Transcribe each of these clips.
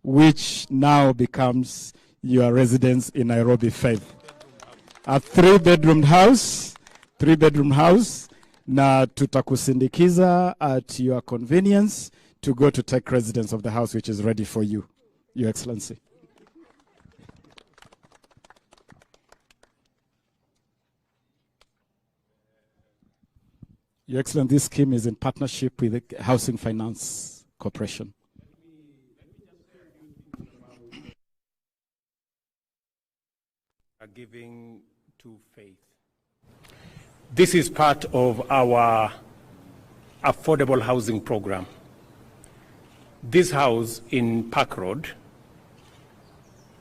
which now becomes your residence in Nairobi, Faith. A three-bedroom house, na tutakusindikiza at your convenience to go to take residence of the house, which is ready for you, Your Excellency. Your Excellency, this scheme is in partnership with the Housing Finance Corporation. Giving to Faith. This is part of our affordable housing program. This house in Park Road,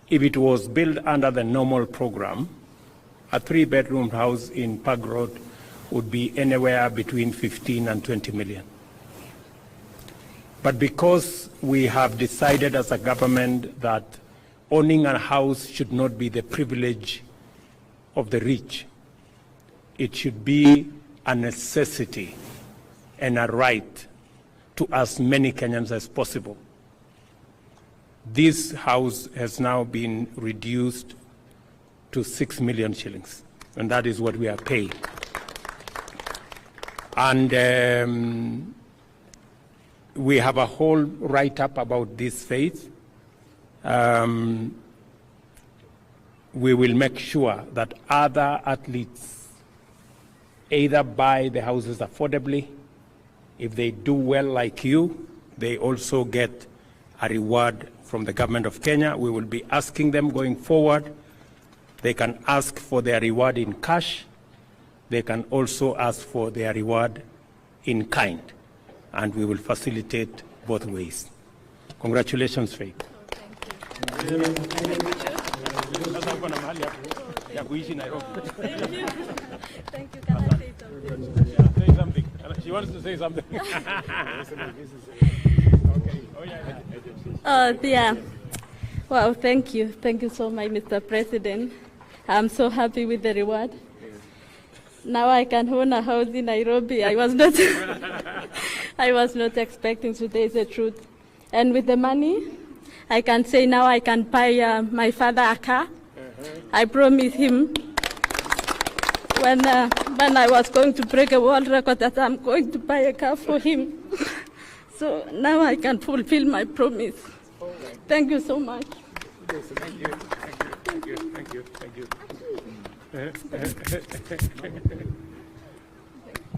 if it was built under the normal program, a three-bedroom house in Park Road would be anywhere between 15 and 20 million. But because we have decided as a government that owning a house should not be the privilege of the rich, it should be a necessity and a right to as many Kenyans as possible. This house has now been reduced to 6 million shillings, and that is what we are paying. And we have a whole write-up about this, Faith. We will make sure that other athletes either buy the houses affordably. If they do well like you, they also get a reward from the government of Kenya. We will be asking them going forward. They can ask for their reward in cash. They can also ask for their reward in kind. And we will facilitate both ways. Congratulations, Faith. Thank you. Thank you. Can I say something? Yeah, say something. She wants to say something. Okay. Yeah. Wow, thank you. Thank you so much, Mr. President. I'm so happy with the reward. Now I can own a house in Nairobi. I was not expecting, today is the truth. And with the money, I can say now I can buy my father a car. I promised him when I was going to break a world record that I'm going to buy a car for him. So now I can fulfill my promise. Thank you so much. Thank you. Thank you. Thank you. Thank you.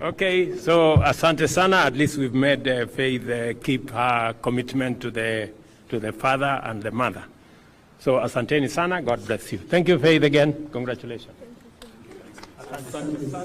Okay, so asante sana. At least we've made Faith keep her commitment to the father and the mother. So asanteni sana. God bless you. Thank you, Faith, again. Congratulations.